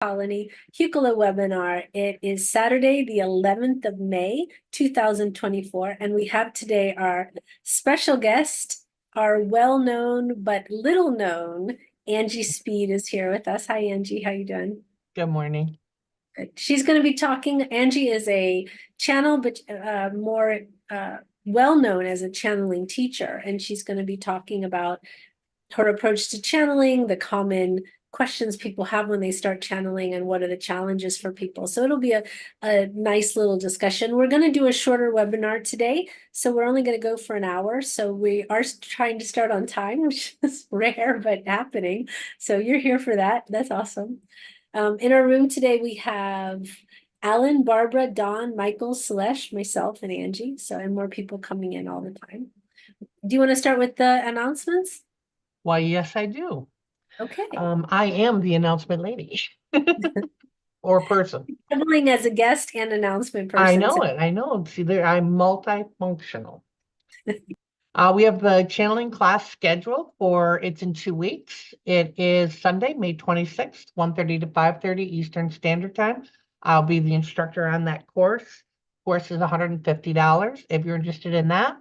Colony Hucolo webinar. It is Saturday, the 11th of May, 2024, and we have today our special guest, our well-known but little-known Angie Speed is here with us. Hi, Angie. How you doing? Good morning. Good. She's going to be talking. Angie is a channel, but more well-known as a channeling teacher, and she's going to be talking about her approach to channeling, the common questions people have when they start channeling, and what are the challenges for people. So it'll be a nice little discussion. We're going to do a shorter webinar today, so we're only going to go for an hour. So we are trying to start on time, which is rare, but happening. So you're here for that. That's awesome. In our room today, we have Alan, Barbara, Don, Michael, Celeste, myself, and Angie. So, and more people coming in all the time. Do you want to start with the announcements? Why, yes, I do. Okay. I am the announcement lady or person. Traveling as a guest and announcement person. I know it. I know. See, there, I'm multifunctional. We have the channeling class scheduled for it's in 2 weeks. It is Sunday, May 26th, 1:30 to 5:30 Eastern Standard Time. I'll be the instructor on that course. Course is $150. If you're interested in that,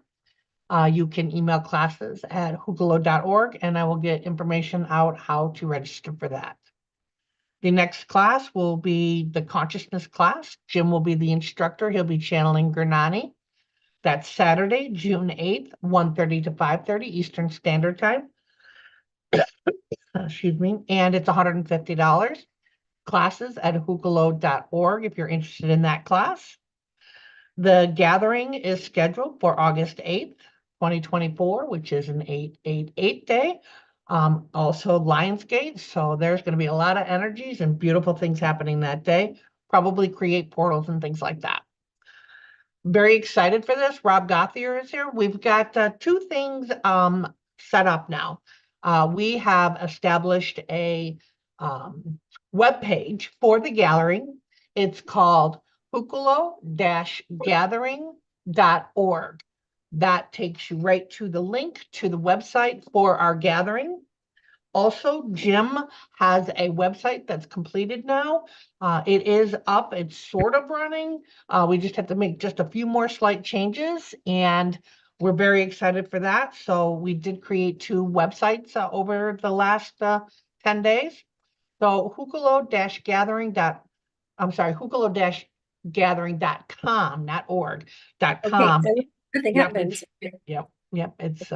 you can email classes at hucolo.org and I will get information out how to register for that. The next class will be the consciousness class. Jim will be the instructor. He'll be channeling Gurnani. That's Saturday, June 8th, 1:30 to 5:30 Eastern Standard Time. Excuse me. And it's $150. Classes at hucolo.org if you're interested in that class. The gathering is scheduled for August 8th. 2024, which is an 888 day. Also Lionsgate. So there's going to be a lot of energies and beautiful things happening that day. Probably create portals and things like that. Very excited for this. Rob Gothier is here. We've got two things set up now. We have established a web page for the gathering. It's called hucolo-gathering.org. That takes you right to the link to the website for our gathering. Also, Jim has a website that's completed now. It is up, it's sort of running. We just have to make just a few more slight changes, and we're very excited for that. So we did create two websites over the last 10 days. So hucolo-gathering.com, not org.com. Okay, so nothing happens. Yep, it's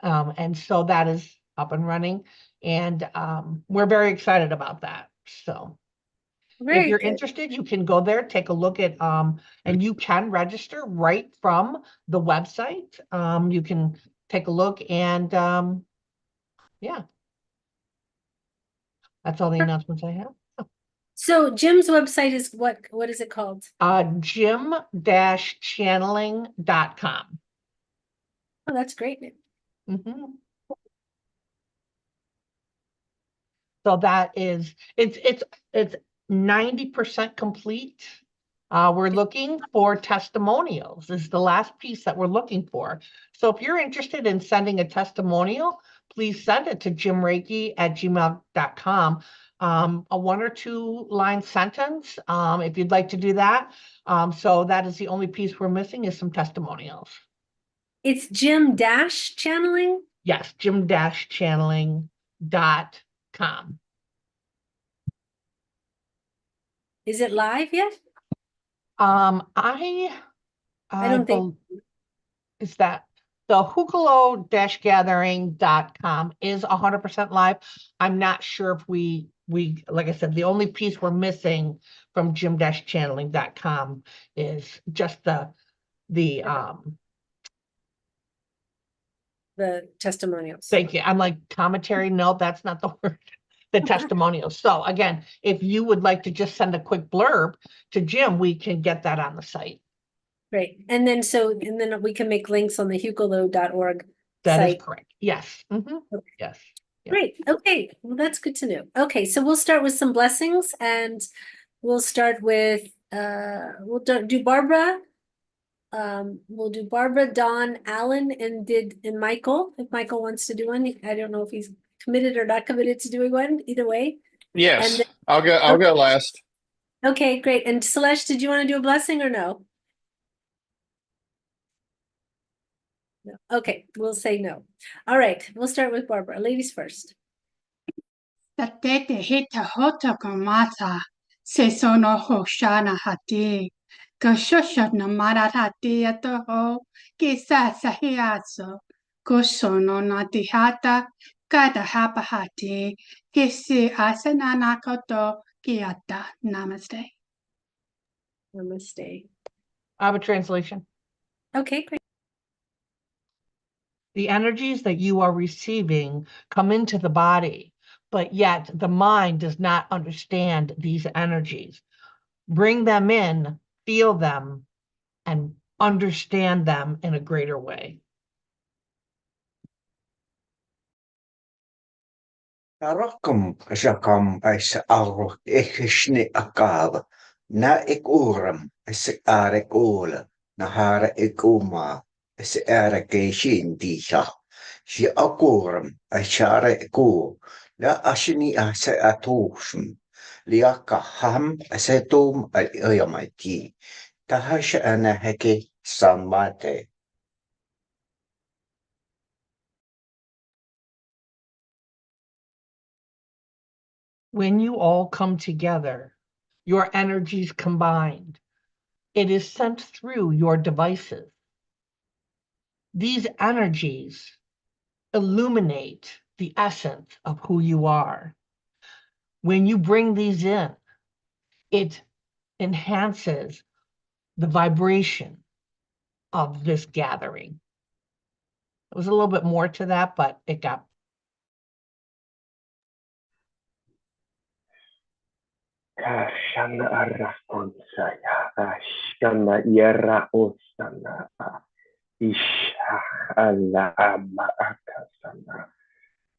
and so that is up and running, and we're very excited about that. So if you're interested, you can go there, take a look at and you can register right from the website. You can take a look, and yeah, that's all the announcements I have. So Jim's website is what is it called? Jim-channeling.com. Oh, that's great. So that is, it's 90% complete. We're looking for testimonials. This is the last piece that we're looking for. So if you're interested in sending a testimonial, please send it to jimreiki@gmail.com. A 1 or 2 line sentence, if you'd like to do that. So that is the only piece we're missing, is some testimonials. It's Jim-channeling? Yes, jim-channeling.com. Is it live yet? I don't think is that the hucolo-gathering.com is 100% live. I'm not sure if we like I said, the only piece we're missing from jim-channeling.com is just the testimonials. Thank you. I'm like, commentary. No, that's not the word. The testimonials. So again, if you would like to just send a quick blurb to Jim, we can get that on the site. Great. And then we can make links on the hucolo.org That site. is correct. Yes. Okay. Yes. Yep. Great. Okay. Well, that's good to know. Okay. So we'll start with some blessings, and we'll start with, we'll do Barbara. We'll do Barbara, Don, Alan, and Michael, if Michael wants to do one. I don't know if he's committed or not committed to doing one, either way. And Yes, then, I'll go last. okay, great. And Celeste, did you want to do a blessing or no? No. Okay, we'll say no. All right, we'll start with Barbara. Ladies first. Tatete hita hota kamata, se sono hoshana hati, kashosha namara hati atoho, kisa sahiaso, kusono natihata, kada hapa hati, kisi asananakoto kiata. Namaste. Namaste. I have a translation. Okay, great. The energies that you are receiving come into the body, but yet the mind does not understand these energies. Bring them in, feel them, and understand them in a greater way. Tarakum Jakam as Aro Ekishni Akal, Na Ekuram, as Arek Ola, Nahara Ekuma, as Arakeshin Disha, She Akuram, Ashara Eku, La Ashini as Atoshum, Liaka Ham, Asetum al Oyamati, Tahasha Anaheke Samate. When you all come together, your energies combined, it is sent through your devices. These energies illuminate the essence of who you are. When you bring these in, it enhances the vibration of this gathering. There was a little bit more to that, but it got. Kashana Arakunsaya, Ashana Yera Osana, Isha Allah Amma Akasana,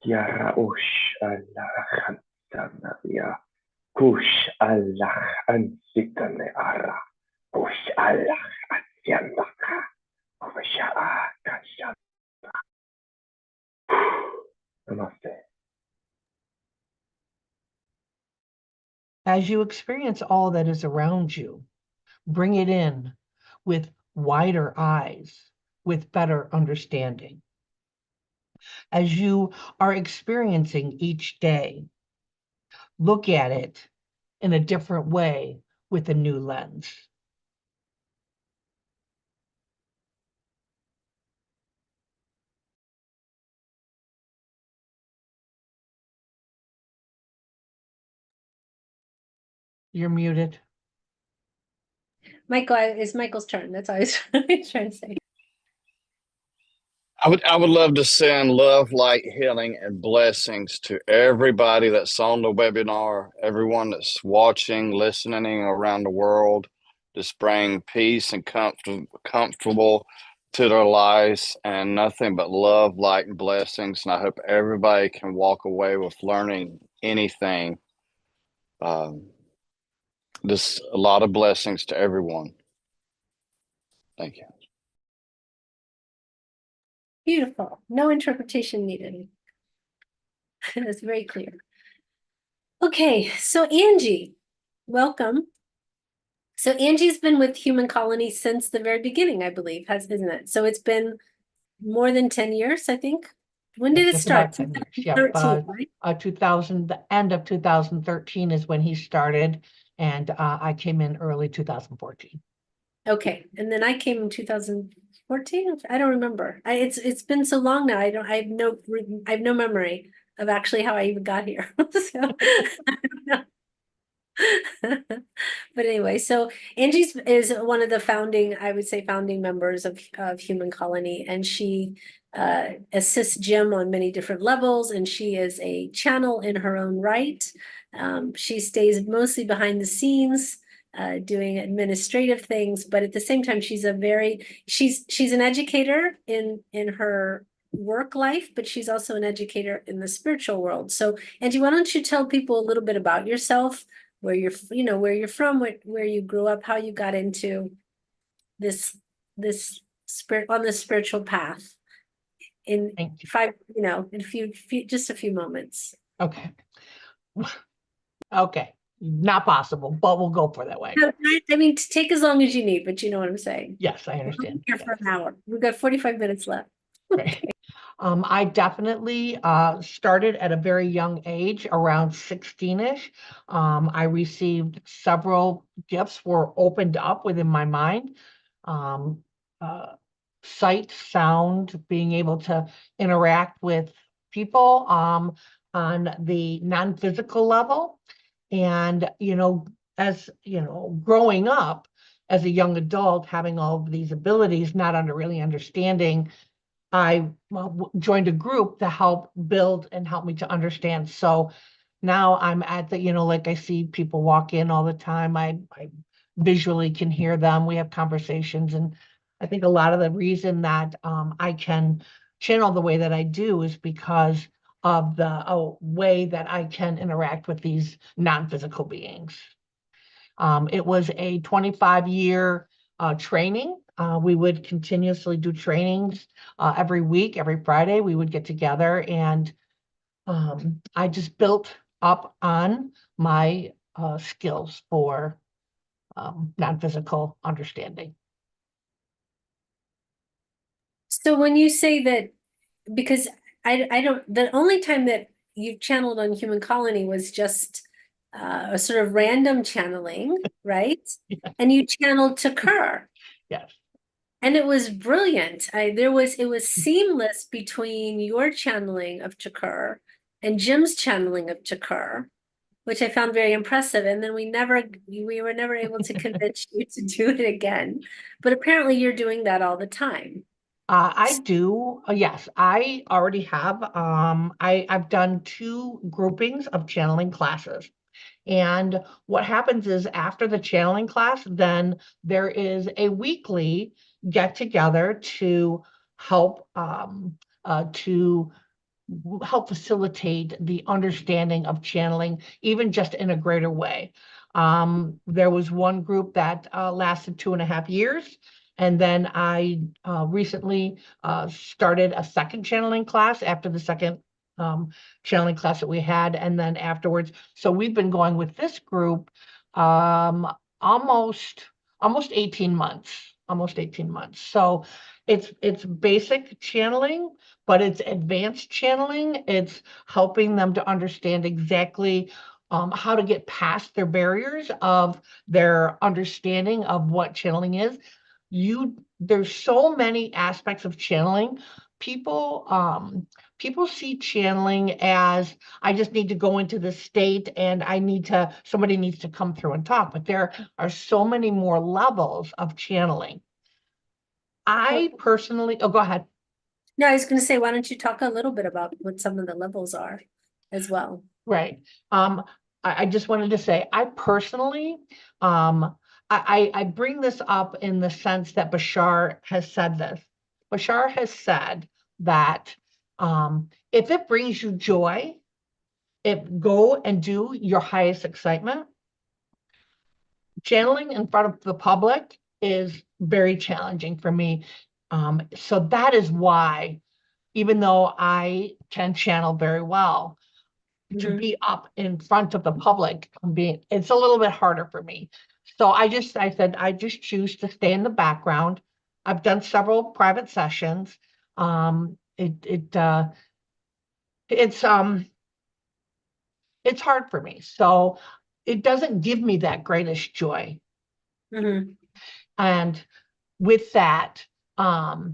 Yara Ush Allah Hansana, Ya Kush Allah Ansikane Ara, Kush Allah Ansianaka, Kusha Akasana. Namaste. As you experience all that is around you, bring it in with wider eyes, with better understanding. As you are experiencing each day, look at it in a different way with a new lens. You're muted. Michael, it's Michael's turn. That's all I was trying to say. I would love to send love, light, healing, and blessings to everybody that's on the webinar, everyone that's watching, listening around the world. Just bring peace and comfortable to their lives, and nothing but love, light, and blessings. And I hope everybody can walk away with learning anything. Just a lot of blessings to everyone. Thank you. Beautiful. No interpretation needed. That's very clear. Okay, so Angie, welcome. So Angie's been with Human Colony since the very beginning, I believe, isn't it? So it's been more than 10 years, I think. When did it Just start? about 10 years. Yep. 2013, right? 2000, the end of 2013 is when he started, and I came in early 2014. Okay, and then I came in 2014. I don't remember. It's been so long now. I have no memory of actually how I even got here. So I don't know. But anyway, so Angie is one of the I would say founding members of Human Colony, and she assists Jim on many different levels, and she is a channel in her own right. She stays mostly behind the scenes, doing administrative things, but at the same time, she's an educator in her work life, but she's also an educator in the spiritual world. So Angie, why don't you tell people a little bit about yourself, where you're from, where you grew up, how you got into this spirit on the spiritual path in Thank you. in just a few moments. Okay. Okay, not possible, but we'll go for that way. No, I mean, take as long as you need, but you know what I'm saying. Yes, I We're understand. here for an hour. We've got 45 minutes left. Right. I definitely started at a very young age, around 16-ish. I received several gifts were opened up within my mind. Um, Sight, sound, being able to interact with people on the non-physical level. And, as, growing up as a young adult, having all of these abilities, not really understanding, I joined a group to help build and help me to understand. So now I'm at the, like I see people walk in all the time. I visually can hear them. We have conversations. And I think a lot of the reason that I can channel the way that I do is because of the way that I can interact with these non-physical beings. It was a 25-year training. We would continuously do trainings every week, every Friday. We would get together, and I just built up on my skills for non-physical understanding. So when you say that, because I don't, the only time that you've channeled on Human Colony was just a sort of random channeling, right? Yeah. And you channeled to Kerr. Yes. And it was brilliant. It was seamless between your channeling of Takur and Jim's channeling of Takur, which I found very impressive. And then we were never able to convince you to do it again. But apparently you're doing that all the time. I do. Yes, I already have. I've done 2 groupings of channeling classes. And what happens is after the channeling class, then there is a weekly get together to help facilitate the understanding of channeling, even just in a greater way. There was one group that lasted 2.5 years. And then I recently started a second channeling class after the second channeling class that we had. And then afterwards, so we've been going with this group almost 18 months, So it's basic channeling, but it's advanced channeling. It's helping them to understand exactly how to get past their barriers of their understanding of what channeling is. There's so many aspects of channeling. People see channeling as, I just need to go into the state and somebody needs to come through and talk, but there are so many more levels of channeling. I personally, go ahead. No, I was going to say, why don't you talk a little bit about what some of the levels are as well? Right. I just wanted to say, I personally, I bring this up in the sense that Bashar has said this. Bashar has said that if it brings you joy, go and do your highest excitement. Channeling in front of the public is very challenging for me. So that is why, even though I can channel very well, to be up in front of the public, it's a little bit harder for me. So I said, I just choose to stay in the background. I've done several private sessions. It's hard for me. So it doesn't give me that greatest joy. And with that, I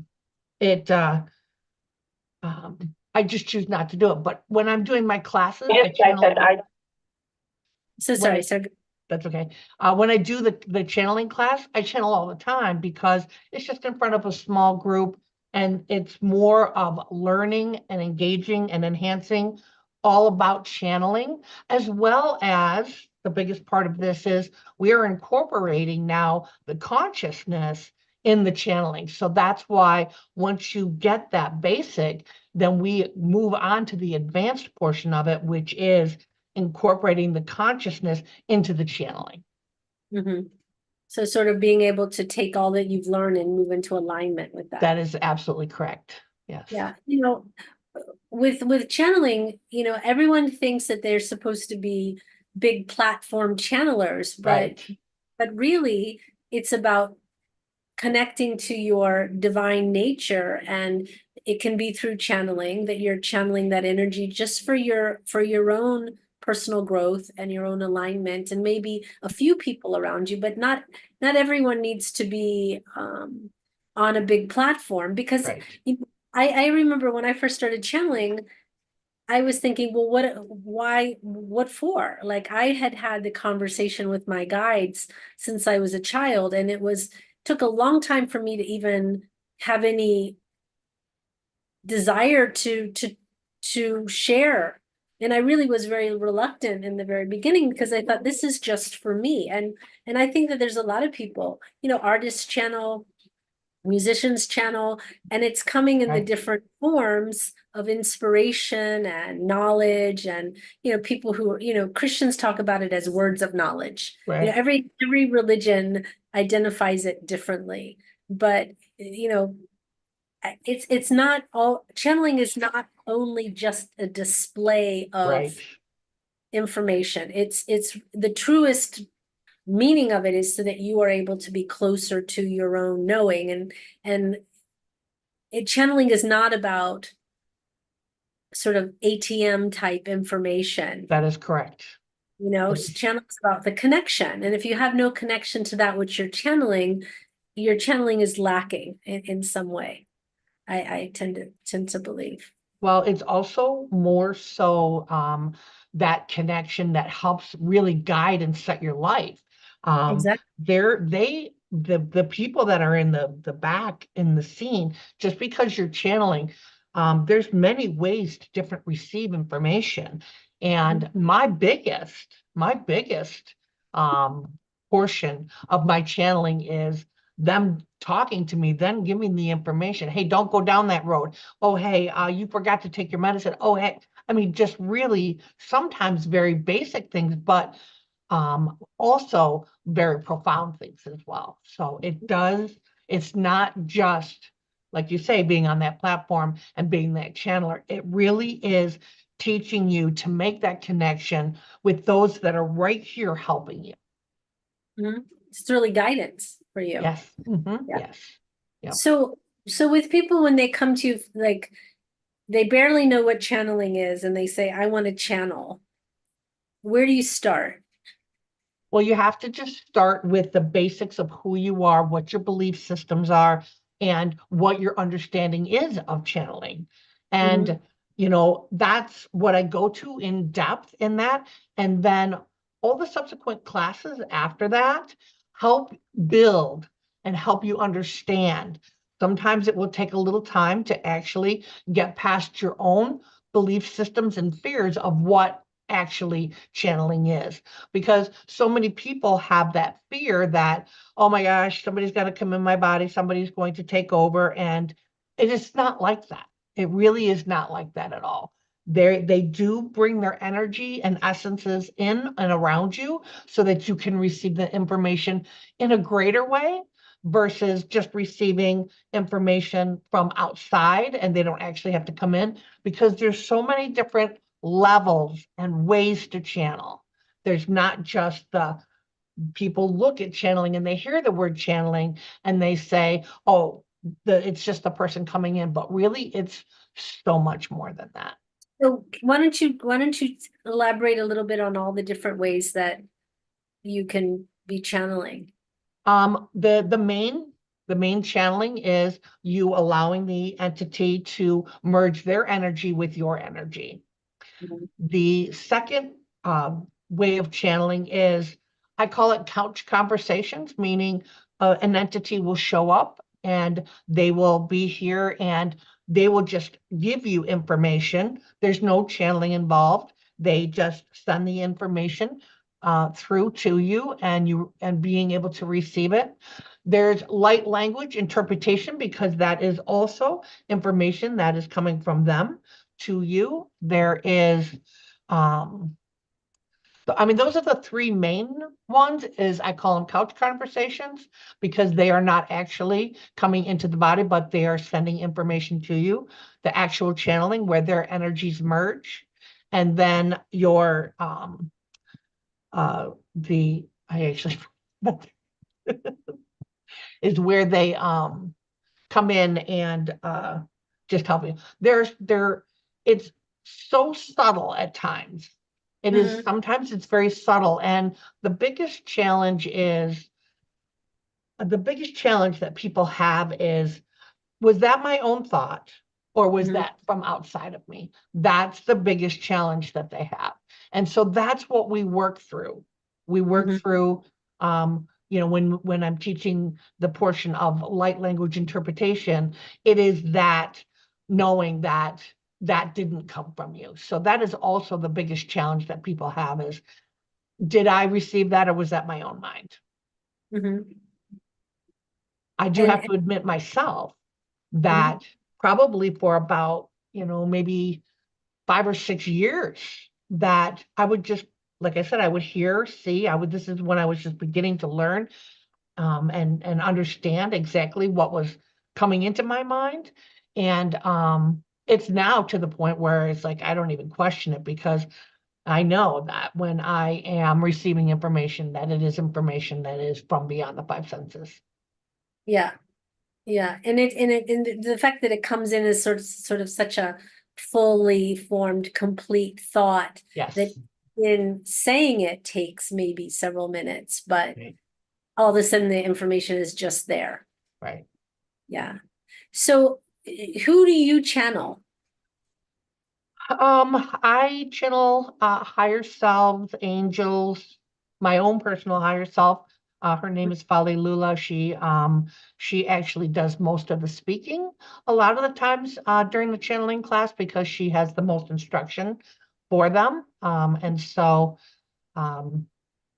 just choose not to do it. But when I'm doing my classes, So sorry, so that's okay. When I do the channeling class, I channel all the time because it's just in front of a small group, and it's more of learning and engaging and enhancing, all about channeling, as well as the biggest part of this is we are incorporating now the consciousness in the channeling. So that's why once you get that basic, then we move on to the advanced portion of it, which is incorporating the consciousness into the channeling. So sort of being able to take all that you've learned and move into alignment with that. That is absolutely correct. Yes. Yeah. You know, with channeling, everyone thinks that they're supposed to be big platform channelers, Right. but really it's about connecting to your divine nature, and it can be through channeling, that you're channeling that energy just for your own personal growth and your own alignment, and maybe a few people around you, but not everyone needs to be on a big platform, because Right. I remember when I first started channeling, I was thinking, well, what for? Like, I had the conversation with my guides since I was a child, and took a long time for me to even have any desire to share. And I really was very reluctant in the very beginning, because I thought, this is just for me. And I think that there's a lot of people, artists channel, musicians channel, and it's coming in the Right. different forms of inspiration and knowledge. And people who, Christians talk about it as words of knowledge. Right. Every religion identifies it differently, but it's not all. Channeling is not only just a display of Right. information. It's the truest meaning of it is so that you are able to be closer to your own knowing. And channeling is not about sort of ATM type information. That is correct. Channeling is about the connection. And if you have no connection to that which you're channeling, your channeling is lacking in some way. I tend to believe. Well, it's also more so that connection that helps really guide and set your life. Exactly. The people that are in the back in the scene, just because you're channeling, there's many ways to different receive information. And my biggest portion of my channeling is them talking to me, then giving the information. Hey, don't go down that road. Oh, hey, you forgot to take your medicine. Oh, hey, I mean, just really sometimes very basic things, but also very profound things as well. So it's not just, like you say, being on that platform and being that channeler. It really is teaching you to make that connection with those that are right here helping you. It's really guidance for you. Yes. Yeah. Yes. Yep. So with people, when they come to you, like, they barely know what channeling is, and they say, I want to channel, where do you start? Well, you have to just start with the basics of who you are, what your belief systems are, and what your understanding is of channeling. And, that's what I go to in depth in that. And then all the subsequent classes after that help build and help you understand. Sometimes it will take a little time to actually get past your own belief systems and fears of what actually channeling is, because so many people have that fear that, oh my gosh, somebody's going to come in my body, somebody's going to take over. And it is not like that. It really is not like that at all. They do bring their energy and essences in and around you so that you can receive the information in a greater way versus just receiving information from outside and they don't actually have to come in, because there's so many different levels and ways to channel. There's not just the people look at channeling and they hear the word channeling and they say, oh, it's just the person coming in, but really it's so much more than that. So why don't you elaborate a little bit on all the different ways that you can be channeling? The main channeling is you allowing the entity to merge their energy with your energy. The second way of channeling is, I call it couch conversations, meaning an entity will show up and they will be here and they will just give you information. There's no channeling involved. They just send the information through to you and being able to receive it. There's light language interpretation, because that is also information that is coming from them to you. There is those are the three main ones. Is I call them couch conversations, because they are not actually coming into the body, but they are sending information to you. The actual channeling, where their energies merge, and then your I actually is where they come in and just help you. It's so subtle at times. It is Mhm. sometimes it's very subtle, and the biggest challenge that people have is, was that my own thought, or was Mhm. that from outside of me? That's the biggest challenge that they have. And so that's what we work through. We work Mhm. through, when I'm teaching the portion of light language interpretation, it is that knowing that that didn't come from you. So that is also the biggest challenge that people have is, did I receive that, or was that my own mind? Mhm. I do have to admit myself Mhm. that probably for about, maybe 5 or 6 years, that I would just, like I said, I would hear, see, this is when I was just beginning to learn, and understand exactly what was coming into my mind. And it's now to the point where it's like, I don't even question it, because I know that when I am receiving information, that it is information that is from beyond the five senses. Yeah. Yeah. And the fact that it comes in as sort of such a fully formed, complete thought Yes. that in saying it takes maybe several minutes, but Right. all of a sudden the information is just there. Right. Yeah. So who do you channel? I channel higher selves, angels, my own personal higher self. Her name is Fali Lula. She actually does most of the speaking a lot of the times during the channeling class, because she has the most instruction for them. And so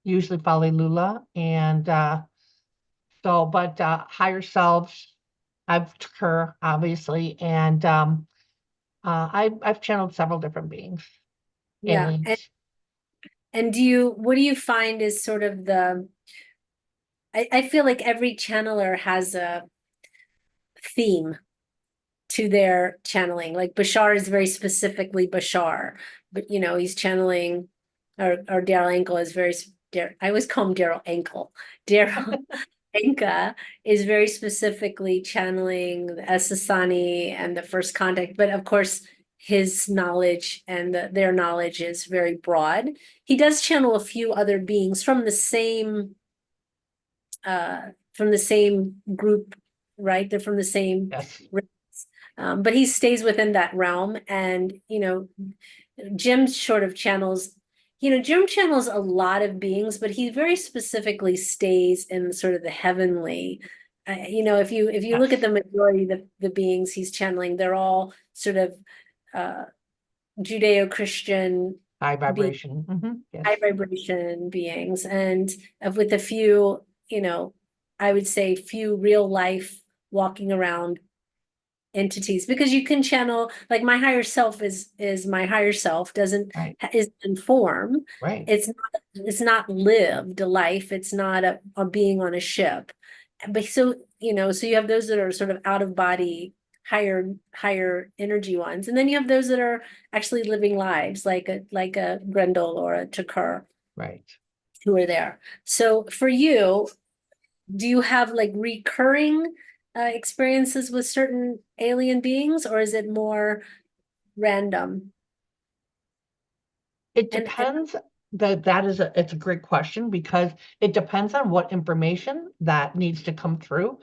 usually Fali Lula. And but higher selves, I've took her obviously, and I've channeled several different beings. Yeah. And And what do you find is sort of I feel like every channeler has a theme to their channeling. Like Bashar is very specifically Bashar, but he's channeling, or Daryl Ankle is I always call him Daryl Ankle. Daryl Anka is very specifically channeling the Esasani and the first contact, but of course his knowledge and their knowledge is very broad. He does channel a few other beings from the same group, right? They're from the same yes, race. But he stays within that realm. And, Jim sort of channels, Jim channels a lot of beings, but he very specifically stays in sort of the heavenly. If you look at yes, the majority of the beings he's channeling, they're all sort of Judeo-Christian high beings, vibration. Yes, high vibration beings, and with a few, I would say few real life walking around entities, because you can channel, like my higher self is my higher self, doesn't right, is in form. right, It's not lived a life, it's not a being on a ship. But so you have those that are sort of out of body, higher energy ones, and then you have those that are actually living lives, like a Grendel or a Takar, right. who are there. So for you, do you have like recurring experiences with certain alien beings, or is it more random? It And depends. It's a great question, because it depends on what information that needs to come through.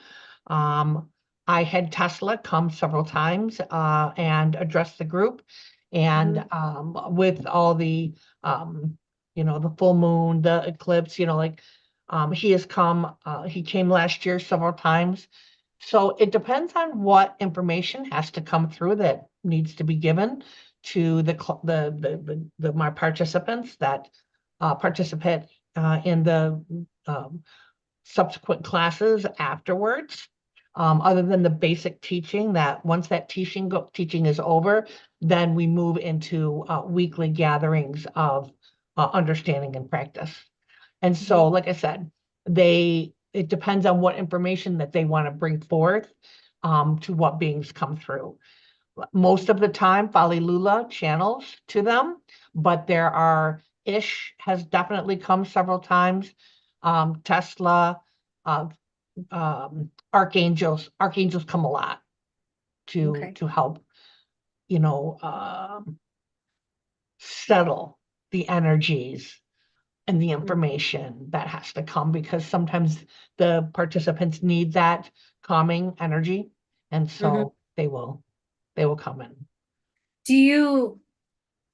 Um, I had Tesla come several times and address the group, and with all the the full moon, the eclipse, he has come. He came last year several times. So it depends on what information has to come through that needs to be given to my participants that participate in the subsequent classes afterwards. Other than the basic teaching, that once that teaching is over, then we move into weekly gatherings of understanding and practice. And so, like I said, it depends on what information that they want to bring forth to what beings come through. Most of the time, Fali Lula channels to them, but there are Ish has definitely come several times. Tesla, archangels come a lot Okay. to help, settle the energies and the information that has to come, because sometimes the participants need that calming energy, and so they will come in.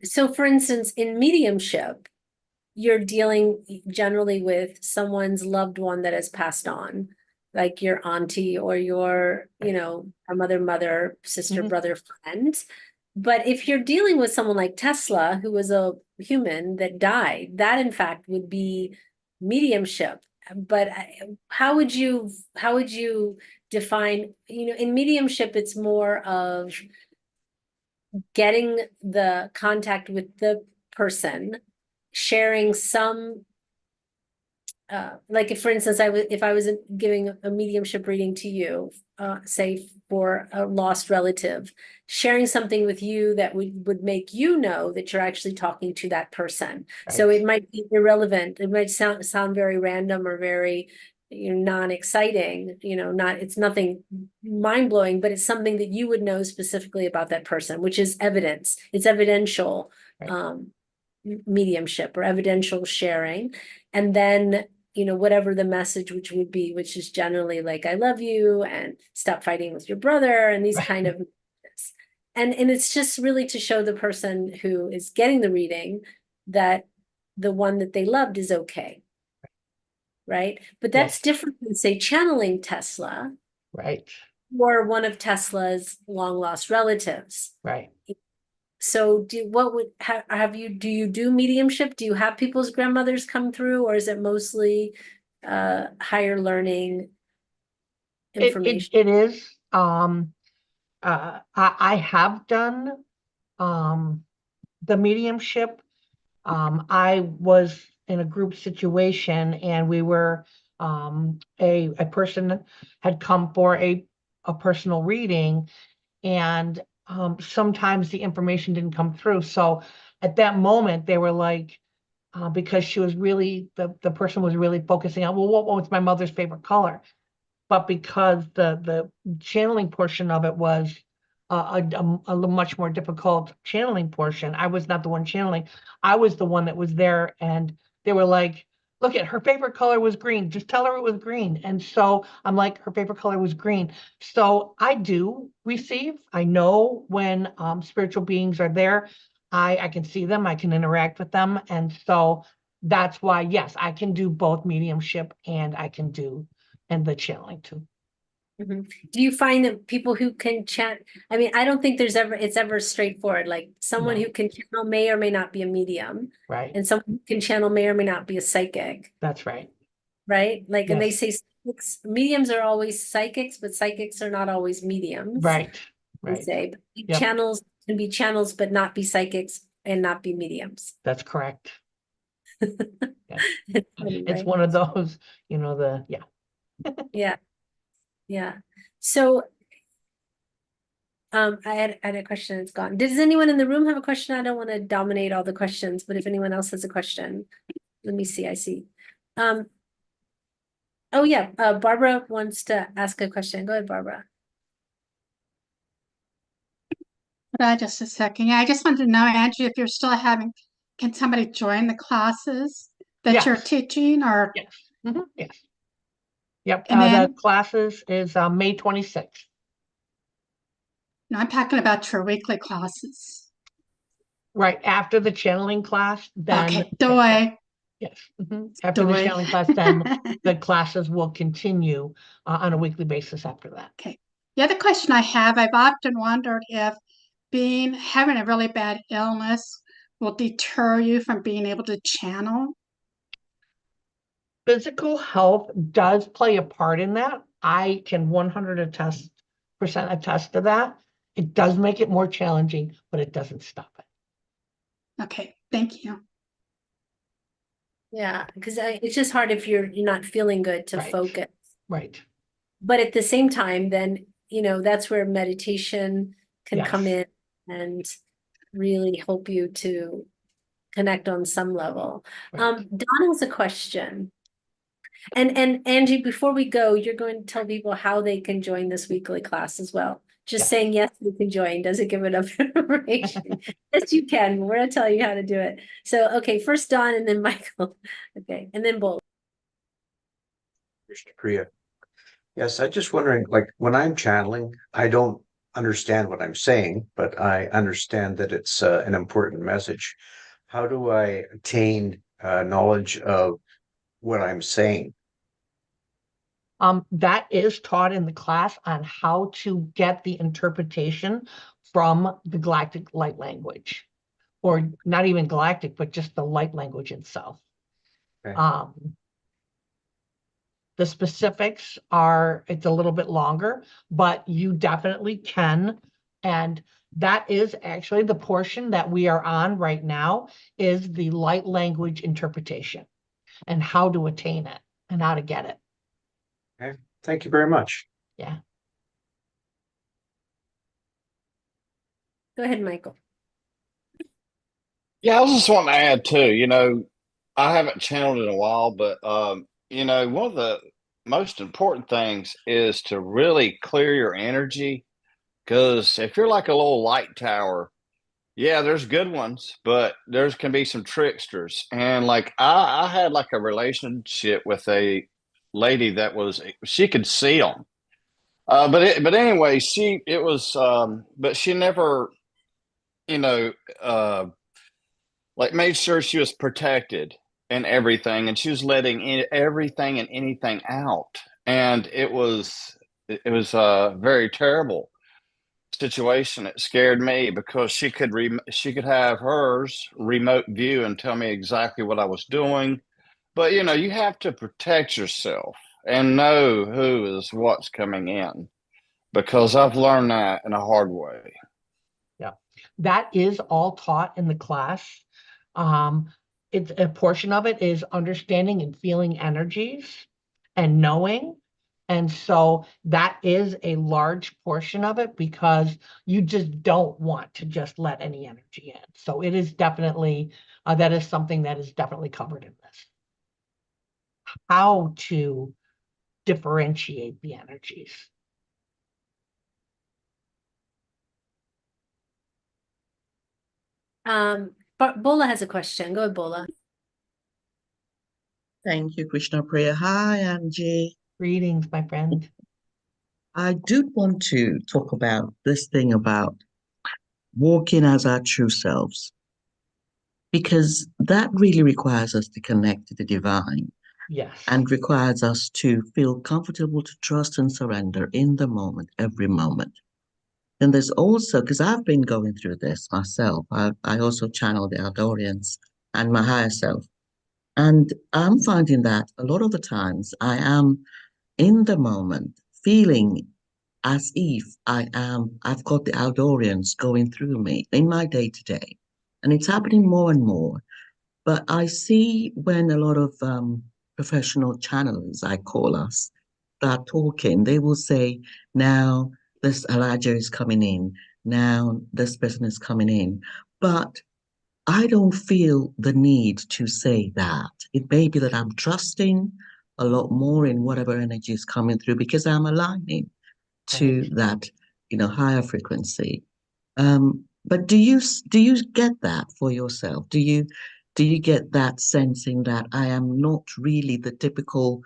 So for instance, in mediumship, you're dealing generally with someone's loved one that has passed on, like your auntie or your, a mother, sister, brother, friend. But if you're dealing with someone like Tesla, who was a human that died, that in fact would be mediumship. But how would you define, in mediumship, it's more of getting the contact with the person, sharing some like if, for instance, if I was giving a mediumship reading to you, say for a lost relative, sharing something with you that would make you know that you're actually talking to that person. So Right. it might be irrelevant. It might sound very random or very, non-exciting, it's nothing mind-blowing, but it's something that you would know specifically about that person, which is evidence. It's evidential. Right. Mediumship or evidential sharing. And then, whatever the message which is generally like, I love you and stop fighting with your brother and these kind of messages. And it's just really to show the person who is getting the reading that the one that they loved is okay. Right? But that's Yes. different than, say, channeling Tesla. Right. Or one of Tesla's long lost relatives. Right. So do you do mediumship? Do you have people's grandmothers come through, or is it mostly higher learning information? It is. I have done the mediumship. I was in a group situation, and we were a person had come for a personal reading, and sometimes the information didn't come through. So at that moment, they were like, because she was really, the person was really focusing on, well, what was my mother's favorite color? But because the channeling portion of it was a much more difficult channeling portion, I was not the one channeling. I was the one that was there, and they were like, look at her favorite color was green. Just tell her it was green. And so I'm like, her favorite color was green. So I do receive. I know when spiritual beings are there. I can see them. I can interact with them. And so that's why, yes, I can do both mediumship and I can do the channeling too. Do you find that people who can chant, I mean, I don't think it's ever straightforward. Like someone No. who can channel may or may not be a medium. Right. And someone who can channel may or may not be a psychic. That's right. Right? Like, and they Yes. say mediums are always psychics, but psychics are not always mediums. Right. They Right. say, but Yep. channels can be channels, but not be psychics and not be mediums. That's correct. Yes. It's funny, It's right? one of those, yeah. Yeah. Yeah. So I had a question, it's gone. Does anyone in the room have a question? I don't want to dominate all the questions, but if anyone else has a question, let me see. I see. Oh yeah, Barbara wants to ask a question. Go ahead, Barbara. Just a second. Yeah, I just wanted to know, Angie, if you're still can somebody join the classes that Yes. you're teaching, or? Yes. Yes. Yep. And then, the classes is May 26th. no, I'm talking about your weekly classes. Right after the channeling class, then. Okay, doy. Yes. After the Doy. channeling class, then the classes will continue on a weekly basis after that. Okay. The other question I have, I've often wondered if having a really bad illness will deter you from being able to channel. Physical health does play a part in that. I can 100% attest to that. It does make it more challenging, but it doesn't stop it. Okay, thank you. Yeah, because it's just hard if you're not feeling good to focus. Right. But at the same time, then, that's where meditation can come in and really help you to connect on some level. Right. Don has a question. And Angie, before we go, you're going to tell people how they can join this weekly class as well. Just Yes. saying yes, you can join doesn't give enough information. Yes, you can. We're gonna tell you how to do it. So, okay, first Don and then Michael. Okay, and then Bola. Krishna Priya. Yes, I'm just wondering, like when I'm channeling, I don't understand what I'm saying, but I understand that it's an important message. How do I attain knowledge of what I'm saying? That is taught in the class on how to get the interpretation from the galactic light language, or not even galactic, but just the light language itself. Okay. The specifics are, it's a little bit longer, but you definitely can. And that is actually the portion that we are on right now, is the light language interpretation and how to attain it and how to get it. Okay. Thank you very much. Yeah. Go ahead, Michael. Yeah, I was just wanting to add too, I haven't channeled in a while, but one of the most important things is to really clear your energy. Because if you're like a little light tower, yeah, there's good ones, but there's can be some tricksters. And like I had like a relationship with a lady that she could see them. But anyway, but she never, you know, uh, like made sure she was protected and everything, and she was letting everything and anything out, and it was a very terrible situation. It scared me because she could have hers remote view and tell me exactly what I was doing. But you have to protect yourself and know who is what's coming in, because I've learned that in a hard way. Yeah, that is all taught in the class. Um, it's a portion of it is understanding and feeling energies and knowing. And so that is a large portion of it, because you just don't want to just let any energy in. So it is definitely, that is something that is definitely covered in this. How to differentiate the energies. Bola has a question. Go ahead, Bola. Thank you, Krishna Priya. Hi, Angie. Greetings, my friend. I do want to talk about this thing about walking as our true selves, because that really requires us to connect to the divine Yes. and requires us to feel comfortable to trust and surrender in the moment, every moment. And there's also, because I've been going through this myself, I also channel the Eldorians and my higher self. And I'm finding that a lot of the times I am in the moment feeling as if I've got the Eldorians going through me in my day to day. And it's happening more and more. But I see when a lot of professional channelers, I call us, start talking, they will say, now this Elijah is coming in, now this person is coming in. But I don't feel the need to say that. It may be that I'm trusting a lot more in whatever energy is coming through, because I'm aligning to that, higher frequency. But do you get that for yourself? Do you get that sensing that I am not really the typical,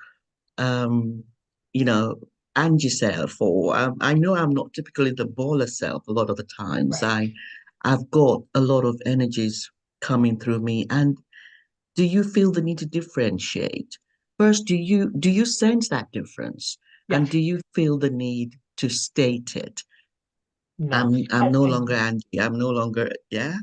um, you know, Angie self, or I know I'm not typically the baller self a lot of the times. Right. I've got a lot of energies coming through me. And do you feel the need to differentiate? First, do you sense that difference? And Yes. do you feel the need to state it? No. I'm no longer Angie. I'm no longer, yeah.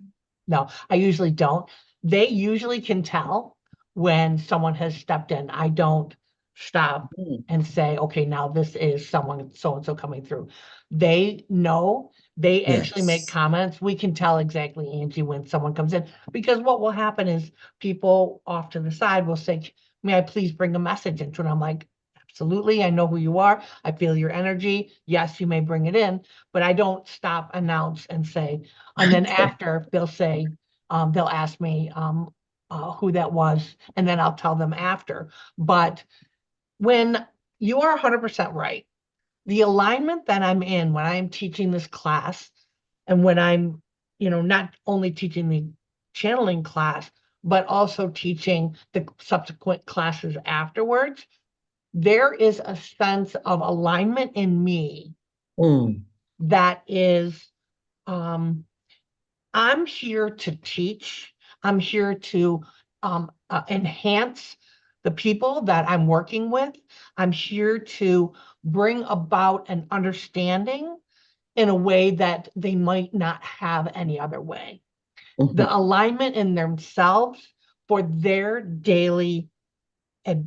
No, I usually don't. They usually can tell when someone has stepped in. I don't stop Mm, and say, okay, now this is someone so-and-so coming through. They know, they actually make yes. comments. We can tell exactly, Angie, when someone comes in, because what will happen is people off to the side will say, may I please bring a message into it? I'm like, absolutely. I know who you are. I feel your energy. Yes, you may bring it in, but I don't stop, announce, and say, and then Okay. after they'll say, they'll ask me who that was, and then I'll tell them after. But when you are 100% right, the alignment that I'm in when I'm teaching this class, and when I'm, not only teaching the channeling class, but also teaching the subsequent classes afterwards, there is a sense of alignment in me Mm, that is, I'm here to teach. I'm here to enhance the people that I'm working with. I'm here to bring about an understanding in a way that they might not have any other way. mhm, The alignment in themselves for their daily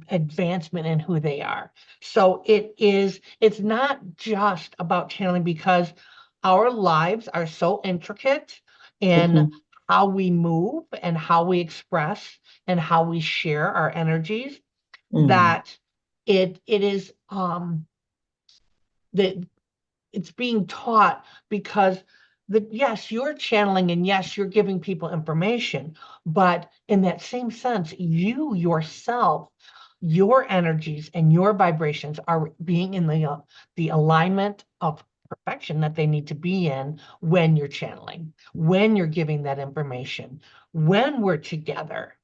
advancement in who they are. So it's not just about channeling, because our lives are so intricate in mhm, how we move and how we express and how we share our energies, mm. that it is that it's being taught, because yes, you're channeling, and yes, you're giving people information, but in that same sense, you yourself, your energies and your vibrations are being in the alignment of perfection that they need to be in when you're channeling, when you're giving that information, when we're together.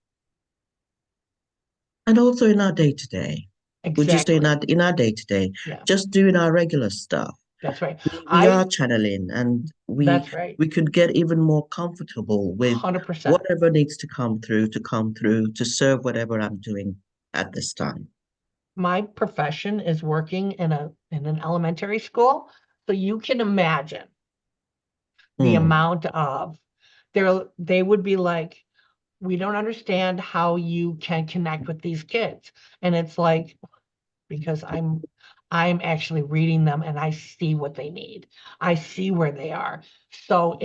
And also in our day to day. Would you say Exactly. in our day to day, Yeah, just doing our regular stuff? that's right. We are channeling, and That's right. we could get even more comfortable with 100%. whatever needs to come through to serve whatever I'm doing at this time. My profession is working in an elementary school, so you can imagine the Mm, amount of they would be like, we don't understand how you can connect with these kids. And it's like, because I'm actually reading them, and I see what they need. I see where they are. So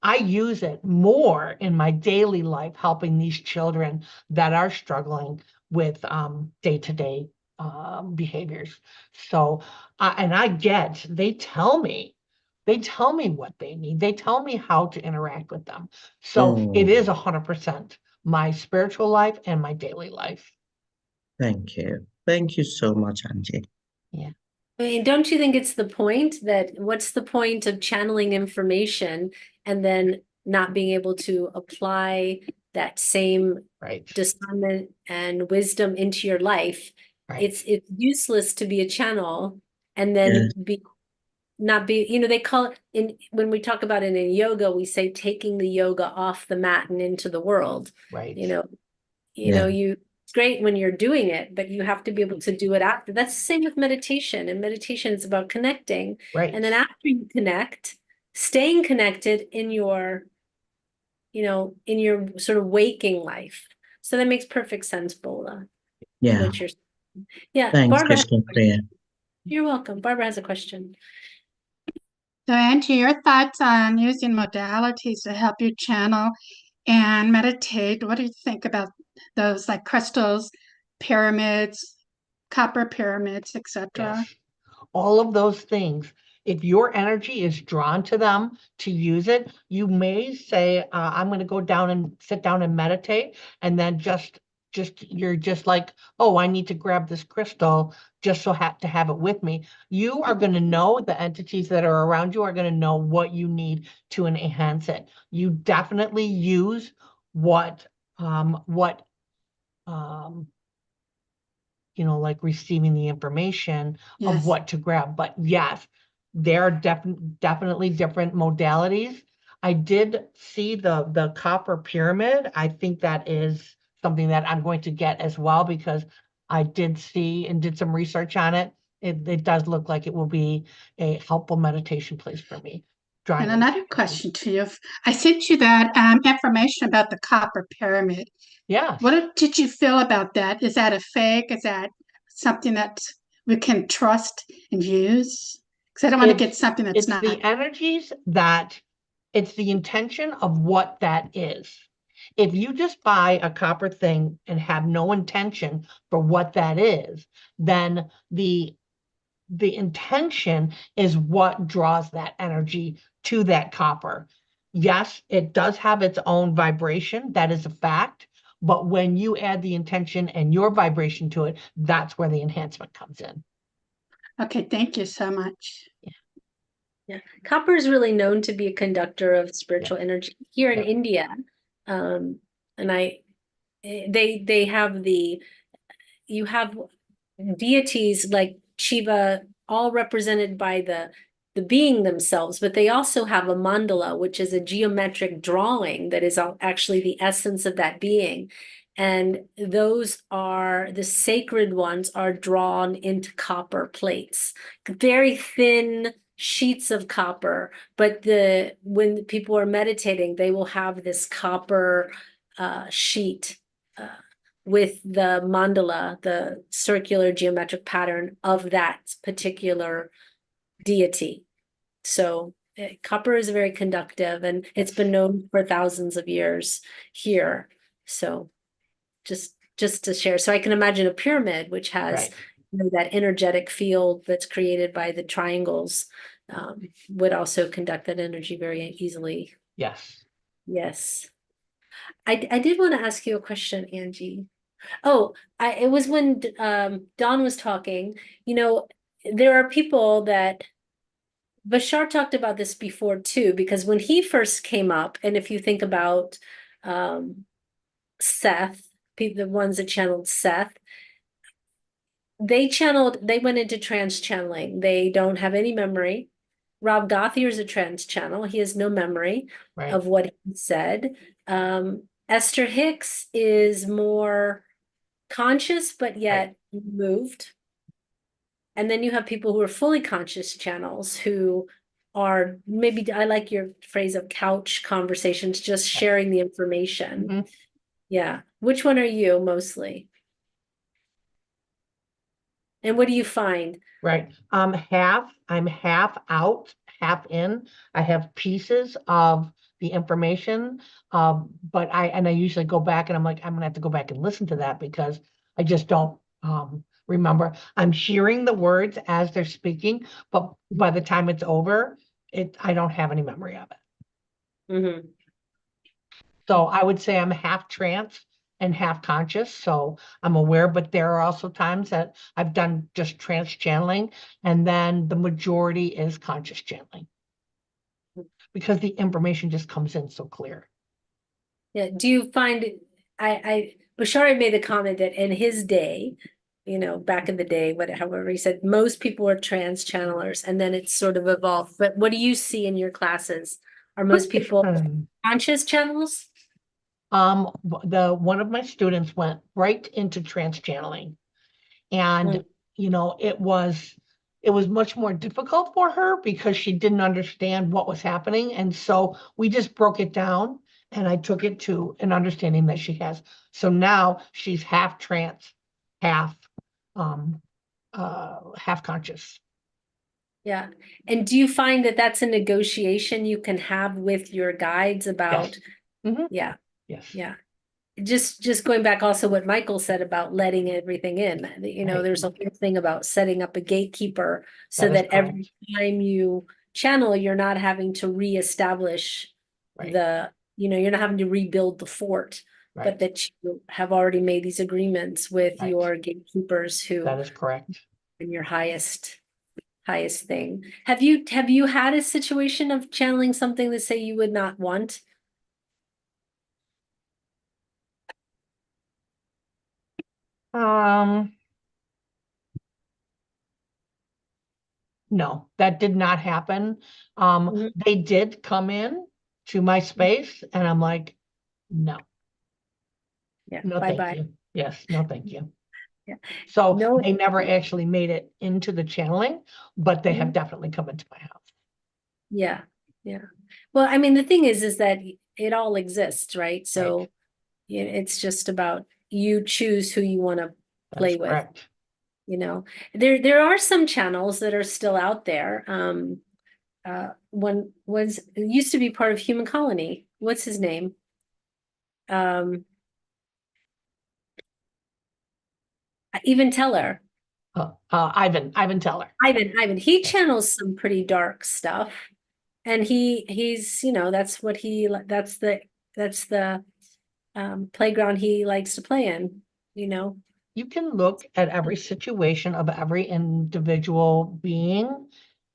I use it more in my daily life, helping these children that are struggling with day-to-day behaviors. So and they tell me what they need. They tell me how to interact with them. So it mm. is 100% my spiritual life and my daily life. Thank you. Thank you so much, Angie. Yeah. I mean, don't you think it's the point that what's the point of channeling information and then not being able to apply that same Right. discernment and wisdom into your life? Right. It's useless to be a channel and Yes. then not be, they call it when we talk about it in yoga, we say taking the yoga off the mat and into the world. Right. Yeah. It's great when you're doing it, but you have to be able to do it after. That's the same with meditation. And meditation is about connecting. Right. And then after you connect, staying connected in your sort of waking life. So that makes perfect sense, Bola. Yeah. What you're saying. Yeah, Thanks, Barbara. Crystal Clear. You're welcome. Barbara has a question. So, Angie, your thoughts on using modalities to help you channel and meditate? What do you think about those, like crystals, pyramids, copper pyramids, etc.? Yes. All of those things. If your energy is drawn to them to use it, you may say, I'm going to go down and sit down and meditate. And then you're just like, oh, I need to grab this crystal just so to have it with me. You are going to know, the entities that are around you are going to know what you need to enhance it. You definitely use what like receiving the information of Yes. what to grab. But yes, there are definitely different modalities. I did see the copper pyramid. I think that is something that I'm going to get as well, because I did see and did some research on it. It does look like it will be a helpful meditation place for me. And another question to you. I sent you that information about the copper pyramid. Yes. What did you feel about that? Is that a fake? Is that something that we can trust and use? Because I don't want to get something that's It's not. the energies that it's the intention of what that is. If you just buy a copper thing and have no intention for what that is, then the intention is what draws that energy to that copper. yes, it does have its own vibration. That is a fact. But when you add the intention and your vibration to it, that's where the enhancement comes in. Okay, thank you so much. Yeah, copper is really known to be a conductor of spiritual energy here in Yeah. India. And they have you have deities like Shiva, all represented by the being themselves, but they also have a mandala, which is a geometric drawing that is actually the essence of that being. And those are the sacred ones are drawn into copper plates, very thin sheets of copper. But when people are meditating, they will have this copper sheet with the mandala, the circular geometric pattern of that particular deity. So copper is very conductive, and it's been known for thousands of years here. So just to share. So I can imagine a pyramid which has that energetic field that's created by the triangles would also conduct that energy very easily. Yes. Yes. I did want to ask you a question, Angie. Oh, it was when Don was talking, there are people that Bashar talked about this before too, because when he first came up, and if you think about Seth, the ones that channeled Seth, they went into trance channeling. They don't have any memory. Rob Gothier is a trance channel. He has no memory of what he said. Esther Hicks is more conscious, but yet moved. And then you have people who are fully conscious channels who are maybe, I like your phrase of couch conversations, just sharing the information. Mm-hmm. Yeah. Which one are you mostly? And what do you find? Right. I'm half out, half in. I have pieces of the information. But I usually go back and I'm like, I'm gonna have to go back and listen to that because I just don't remember. I'm hearing the words as they're speaking, but by the time it's over, I don't have any memory of it. Mm-hmm. So I would say I'm half trance and half conscious. So I'm aware, but there are also times that I've done just trance channeling, and then the majority is conscious channeling because the information just comes in so clear. Yeah. Do you find Bashar made the comment that in his day, back in the day, however he said, most people are trance channelers, and then it's sort of evolved. But what do you see in your classes? Are most people conscious channels? One of my students went right into trance channeling, and it was much more difficult for her because she didn't understand what was happening, and so we just broke it down, and I took it to an understanding that she has. So now she's half trance, half half conscious. Yeah. And do you find that that's a negotiation you can have with your guides about? Yes. Mm-hmm. Yeah. Yes. Yeah. Just going back also what Michael said about letting everything in, there's a whole thing about setting up a gatekeeper so that every time you channel, you're not having to reestablish you're not having to rebuild the fort, but that you have already made these agreements with your gatekeepers who that is correct. And your highest thing. Have you had a situation of channeling something that say you would not want? No, that did not happen. They did come in to my space, and I'm like, no. Yeah. No, bye thank you. Yes, no, thank you. Yeah. So they never actually made it into the channeling, but they have definitely come into my house. Yeah. Yeah. Well, I mean, the thing is that it all exists, right? So it's just about you choose who you want to play with. Correct. There are some channels that are still out there. One used to be part of Human Colony. What's his name? Even Teller. Ivan Teller. Ivan. He channels some pretty dark stuff. And he's, that's what that's the playground he likes to play in, You can look at every situation of every individual being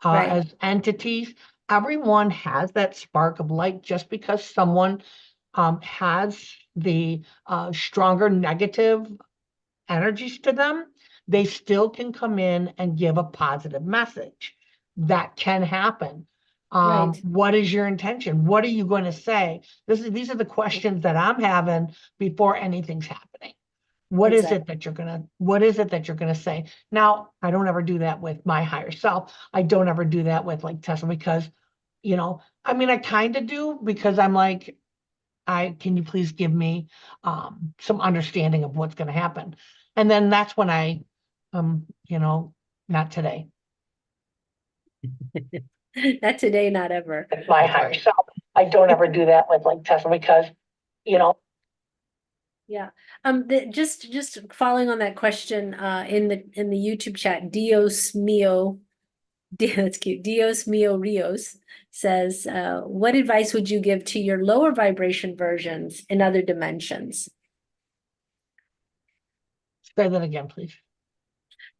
Right. as entities. Everyone has that spark of light. Just because someone has the stronger negative energies to them, they still can come in and give a positive message. That can happen. Right. What is your intention? What are you going to say? These are the questions that I'm having before anything's happening. What is it that you're gonna say? Now, I don't ever do that with my higher self. I don't ever do that with like Tesla because, I mean, I kind of do because I'm like, can you please give me some understanding of what's gonna happen? And then that's when I, not today. Not today, not ever. With my higher self, I don't ever do that with like Tesla because, Yeah. Just following on that question, in the YouTube chat, Dios mio, that's cute. Dios mio Rios says, what advice would you give to your lower vibration versions in other dimensions? say that again, please.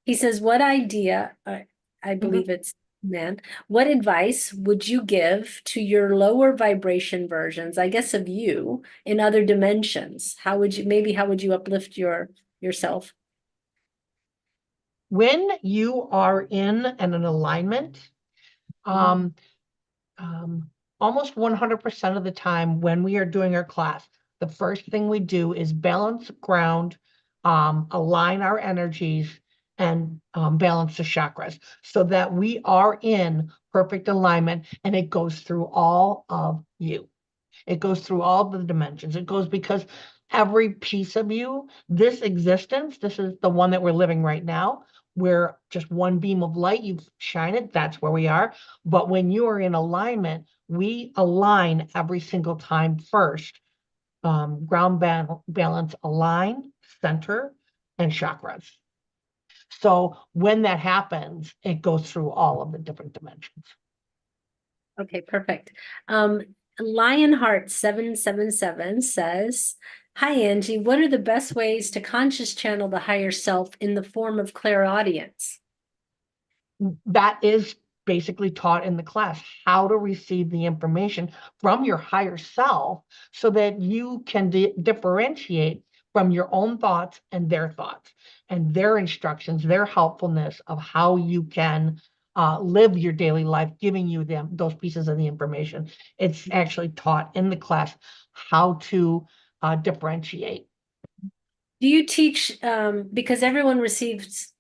He says, what idea, I believe it's man, what advice would you give to your lower vibration versions, I guess, of you in other dimensions? How would you uplift yourself? When you are in an alignment, almost 100% of the time when we are doing our class, the first thing we do is balance ground, align our energies, and balance the chakras so that we are in perfect alignment, and it goes through all of you. It goes through all the dimensions. It goes because every piece of you, this existence, this is the one that we're living right now. We're just one beam of light. You shine it, that's where we are. But when you are in alignment, we align every single time first. Ground balance, align, center, and chakras. So when that happens, it goes through all of the different dimensions. Okay, perfect. Lionheart 777 says, hi, Angie, what are the best ways to conscious channel the higher self in the form of clairaudience? That is basically taught in the class, how to receive the information from your higher self so that you can differentiate from your own thoughts and their instructions, their helpfulness of how you can live your daily life, giving you those pieces of the information. It's actually taught in the class how to differentiate. Do you teach, because everyone receives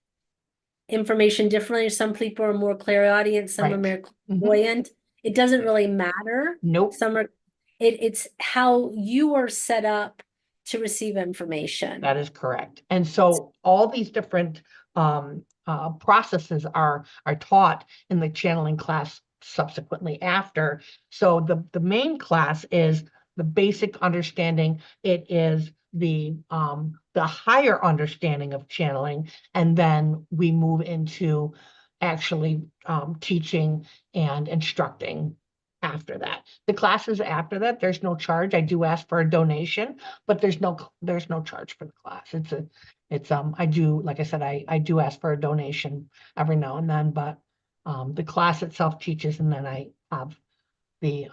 information differently, some people are more clairaudient, some are more clairvoyant. It doesn't really matter. Nope. It's how you are set up to receive information. That is correct. And so all these different processes are taught in the channeling class subsequently after. So the main class is the basic understanding. It is the higher understanding of channeling, and then we move into actually teaching and instructing after that. The classes after that, there's no charge. I do ask for a donation, but there's no charge for the class. I do, like I said, I do ask for a donation every now and then, but the class itself teaches, and then I have the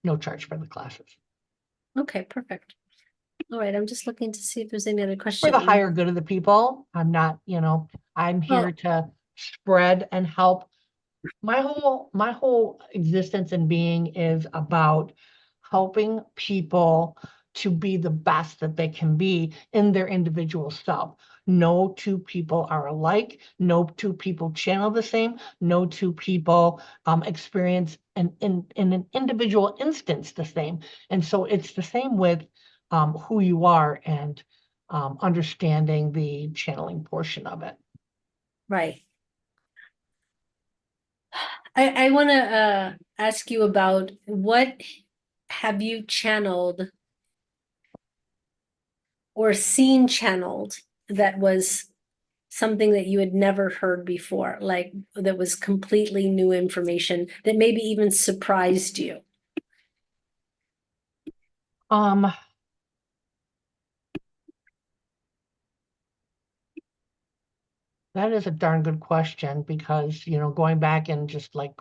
no charge for the classes. Okay, perfect. All right, I'm just looking to see if there's any other For questions. the higher good of the people. I'm not, I'm here to spread and help. My whole existence and being is about helping people to be the best that they can be in their individual self. No two people are alike. No two people channel the same. No two people experience in an individual instance the same. And so it's the same with who you are and understanding the channeling portion of it. Right. I want to ask you about what have you channeled or seen channeled that was something that you had never heard before, like that was completely new information that maybe even surprised you? That is a darn good question because, going back and just like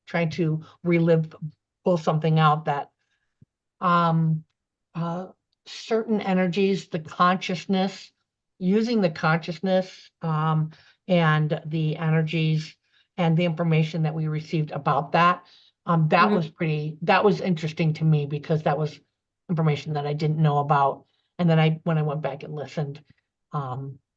trying to pull something out that um certain energies, the consciousness, using the consciousness and the energies and the information that we received about that, that was interesting to me because that was information that I didn't know about. And then when I went back and listened,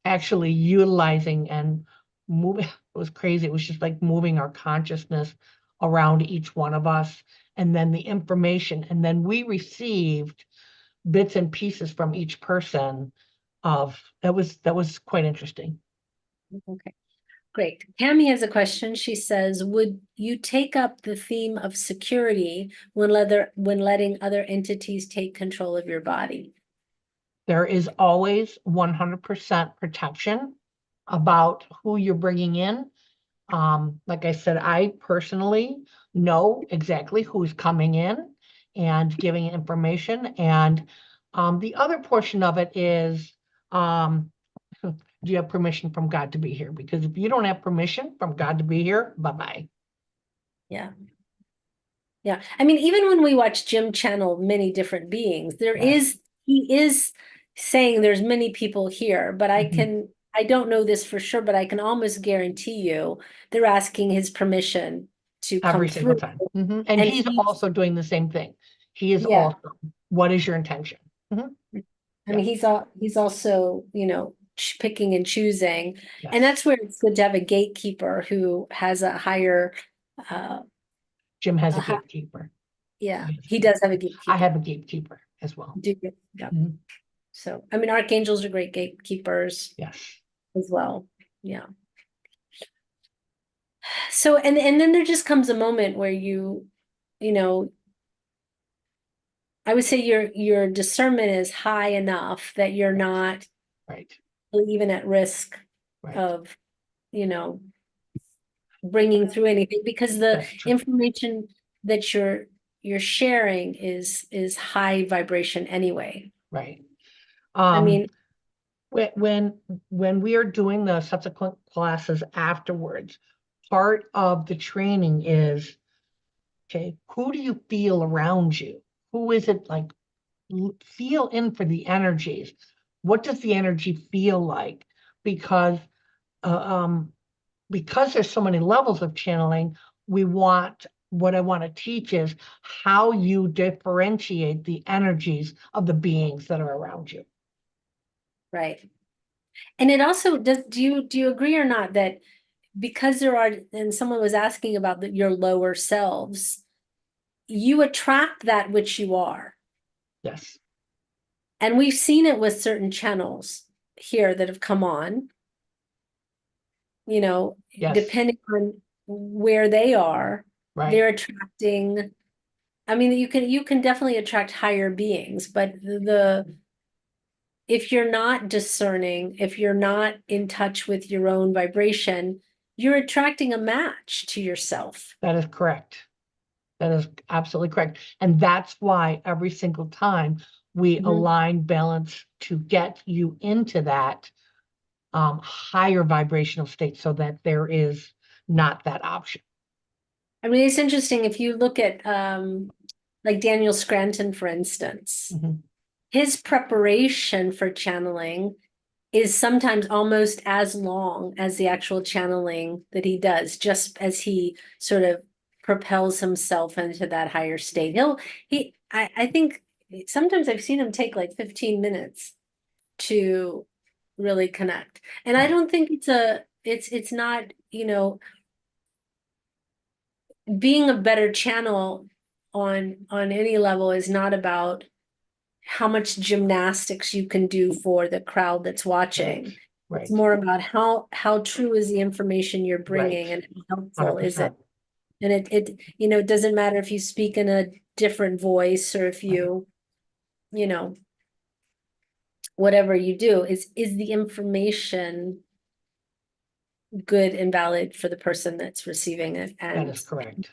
actually utilizing and moving, it was crazy. It was just like moving our consciousness around each one of us, and then the information, and then we received bits and pieces from each person that was quite interesting. Okay, great. Tammy has a question. She says, would you take up the theme of security when letting other entities take control of your body? There is always 100% protection about who you're bringing in. Like I said, I personally know exactly who's coming in and giving information. And the other portion of it is, do you have permission from God to be here? Because if you don't have permission from God to be here, bye-bye. Yeah. Yeah. I mean, even when we watch Jim channel many different beings, he is saying there's many people here, but I don't know this for sure, but I can almost guarantee you they're asking his permission to Every come single through. time. And And he's also doing the same thing. He is Yeah. also, what is your intention? I mean, he's also, picking and choosing. Yes. And that's where it's good to have a gatekeeper who has a higher, Jim has a hi- gatekeeper. yeah, he does have a gatekeeper. I have a gatekeeper as well. Do you? Yeah. Mhm. So, I mean, archangels are great gatekeepers Yes. as well. Yeah. So, and then there just comes a moment where you know, I would say your discernment is high enough that you're not Right. even at risk Right. of, bringing through anything, because the That's true. information that you're sharing is high vibration anyway. Right. I mean, when we are doing the subsequent classes afterwards, part of the training is, okay, who do you feel around you? Who is it like? Feel in for the energies. What does the energy feel like? Because there's so many levels of channeling, what I want to teach is how you differentiate the energies of the beings that are around you. right. And it also do you agree or not that because and someone was asking about your lower selves, you attract that which you are. Yes. And we've seen it with certain channels here that have come on, Yes. depending on where they are, Right. they're attracting. I mean, you can definitely attract higher beings, but if you're not discerning, if you're not in touch with your own vibration, you're attracting a match to yourself. That is correct. That is absolutely correct. And that's why every single time we align balance to get you into that higher vibrational state so that there is not that option. I mean, it's interesting if you look at like Daniel Scranton, for instance, his preparation for channeling is sometimes almost as long as the actual channeling that he does, just as he sort of propels himself into that higher state. I think sometimes I've seen him take like 15 minutes to really connect. And I don't think it's not, being a better channel on any level is not about how much gymnastics you can do for the crowd that's watching. Right. It's more about how true is the information you're bringing, and how helpful is it. And it doesn't matter if you speak in a different voice or if you, whatever you do, is the information good and valid for the person that's receiving it. That And is correct.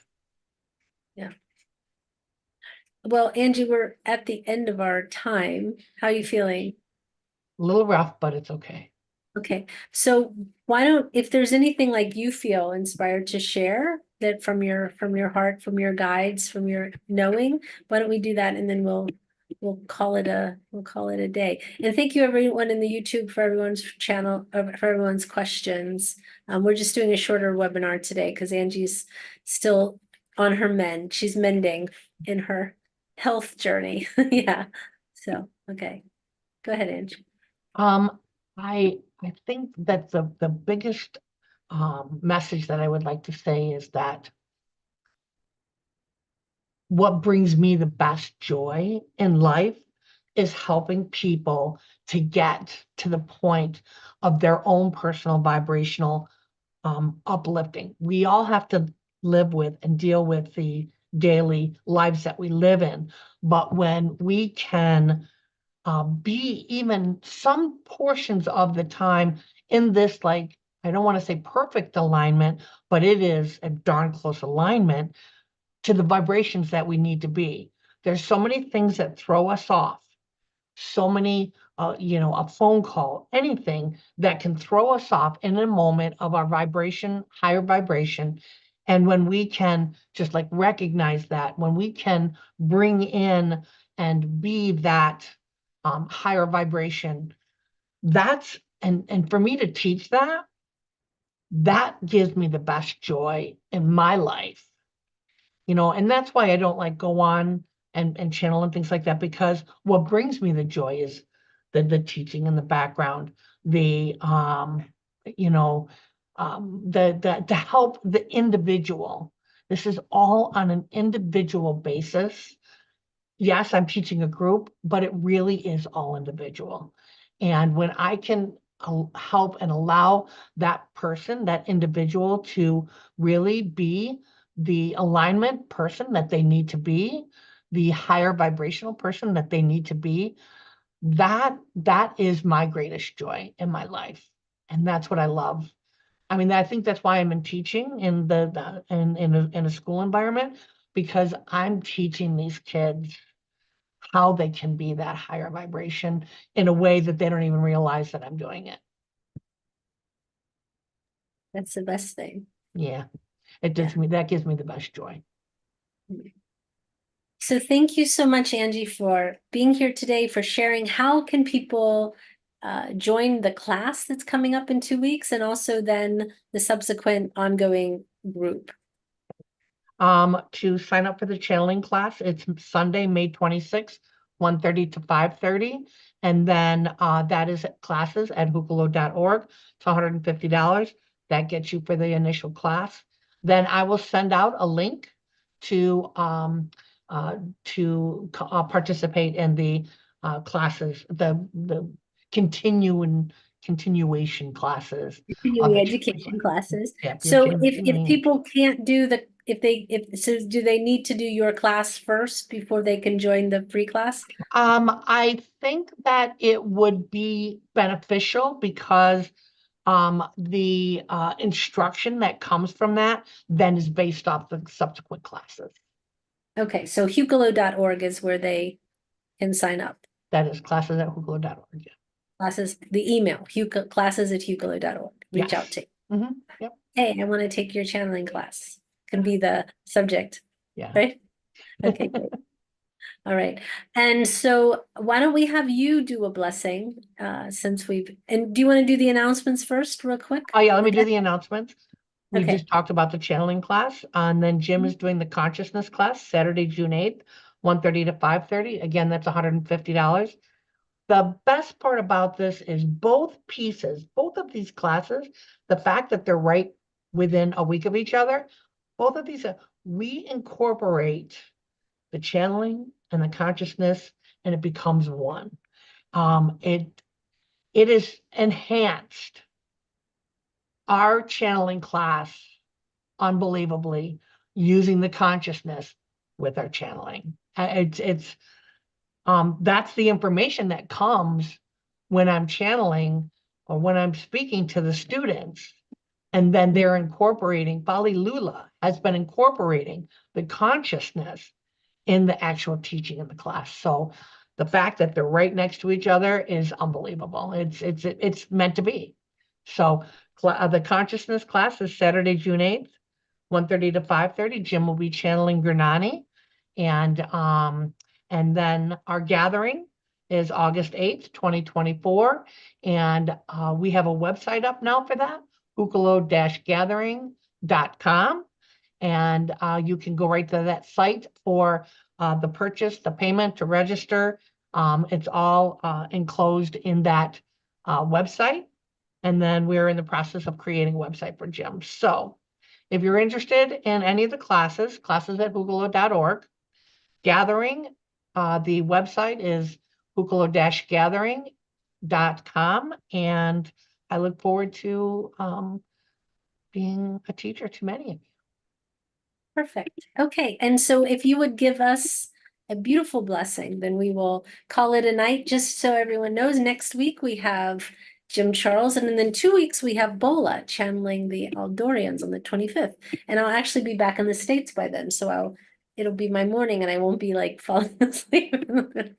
well, Angie, we're at the end of our time. How are you feeling? A little rough, but it's okay. Okay, so why don't, if there's anything like you feel inspired to share that from your heart, from your guides, from your knowing, why don't we do that, and then we'll call it a day. And thank you everyone in the YouTube for everyone's channel, for everyone's questions. We're just doing a shorter webinar today because Angie's still on her mend. She's mending in her health journey. Yeah. So, okay. Go ahead, Angie. I think that the biggest message that I would like to say is that what brings me the best joy in life is helping people to get to the point of their own personal vibrational uplifting. We all have to live with and deal with the daily lives that we live in, but when we can be even some portions of the time in this, like, I don't want to say perfect alignment, but it is a darn close alignment to the vibrations that we need to be. There's so many things that throw us off, so many, a phone call, anything that can throw us off in a moment of our vibration, higher vibration. And when we can just like recognize that, when we can bring in and be that higher vibration, and for me to teach that, that gives me the best joy in my life. And that's why I don't like go on and channel and things like that, because what brings me the joy is the teaching in the background, the to help the individual. This is all on an individual basis. Yes, I'm teaching a group, but it really is all individual. And when I can help and allow that person, that individual, to really be the alignment person that they need to be, the higher vibrational person that they need to be, that is my greatest joy in my life. And that's what I love. I mean, I think that's why I'm in teaching in in a school environment, because I'm teaching these kids how they can be that higher vibration in a way that they don't even realize that I'm doing it. That's the best thing. Yeah, that gives me the best joy. So thank you so much, Angie, for being here today, for sharing. How can people join the class that's coming up in 2 weeks, and also then the subsequent ongoing group? To sign up for the channeling class, it's Sunday, May 26th, 1:30 to 5:30. And then that is classes at hucolo.org. It's $150. That gets you for the initial class. Then I will send out a link to participate in the classes, the continuation classes. Continuing education classes. Yeah, So if people can't do so do they need to do your class first before they can join the free class? I think that it would be beneficial because the instruction that comes from that then is based off the subsequent classes. Okay, so hucolo.org is where they can sign up. That is classes at hucolo.org. Yeah. Classes, the email, classes@hucolo.org. Reach Yes. out to. Yep. Hey, I want to take your channeling class. Can be the subject. Yeah. Right? Okay, great. All right. And so why don't we have you do a blessing and do you want to do the announcements first real quick? Oh yeah, let me do the announcements. We Okay. just talked about the channeling class, and then Jim is doing the consciousness class Saturday, June 8th, 1:30 to 5:30. Again, that's $150. The best part about this is both of these classes, the fact that they're right within a week of each other, both of these, we incorporate the channeling and the consciousness, and it becomes one. It is enhanced our channeling class unbelievably using the consciousness with our channeling. That's the information that comes when I'm channeling or when I'm speaking to the students. And then they're incorporating, Bali Lula has been incorporating the consciousness in the actual teaching in the class. So the fact that they're right next to each other is unbelievable. It's meant to be. So the consciousness class is Saturday, June 8th, 1:30 to 5:30. Jim will be channeling Gurnani. And then our gathering is August 8th, 2024. And we have a website up now for that, hucolo-gathering.com. And you can go right to that site for the purchase, the payment, to register. It's all enclosed in that website. And then we're in the process of creating a website for Jim. So if you're interested in any of the classes at hucolo.org. Gathering, the website is hucolo-gathering.com. And I look forward to being a teacher to many of you. Perfect. Okay. And so if you would give us a beautiful blessing, then we will call it a night. Just so everyone knows, next week we have Jim Charles, and then 2 weeks we have Bola channeling the Aldorians on the 25th. And I'll actually be back in the States by then. So it'll be my morning and I won't be like falling asleep in the middle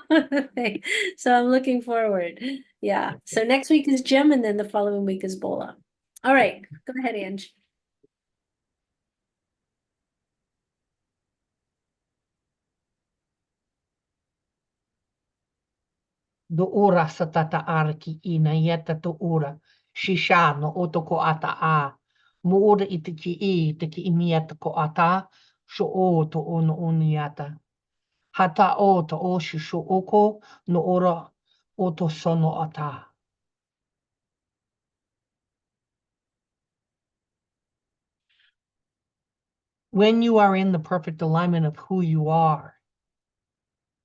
of the thing. So I'm looking forward. Yeah. So next week is Jim, and then the following week is Bola. All right. Go ahead, Ange. Duura sa tataar ki ina yeta tuura, shisha no otoko ata a, muura iti ki I, te ki imieta ko ata, sho o to o no uniata. Hata o to o shisho oko, no ora o to sono ata. When you are in the perfect alignment of who you are,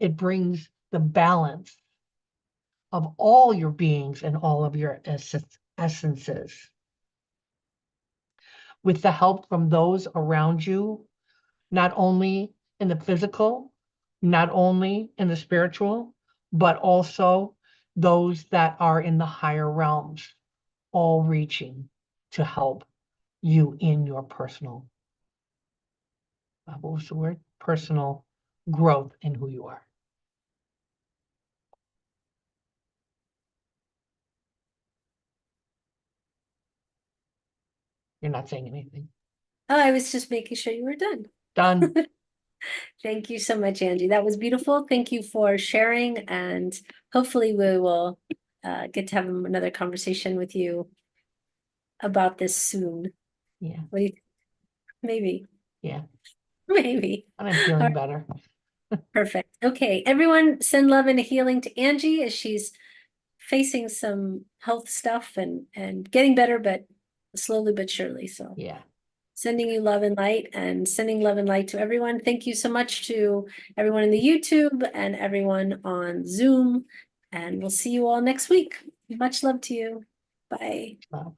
it brings the balance of all your beings and all of your essences. With the help from those around you, not only in the physical, not only in the spiritual, but also those that are in the higher realms, all reaching to help you in your personal, what was the word? Personal growth in who you are. You're not saying anything. Oh, I was just making sure you were done. Done. Thank you so much, Angie. That was beautiful. Thank you for sharing, and hopefully we will get to have another conversation with you about this soon. Yeah. What do you, maybe. Yeah. Maybe. And I'm feeling better. Perfect. Okay, everyone send love and healing to Angie as she's facing some health stuff and getting better, but slowly but surely. So Yeah. sending you love and light, and sending love and light to everyone. Thank you so much to everyone in the YouTube and everyone on Zoom. And we'll see you all next week. Much love to you. Bye. Wow.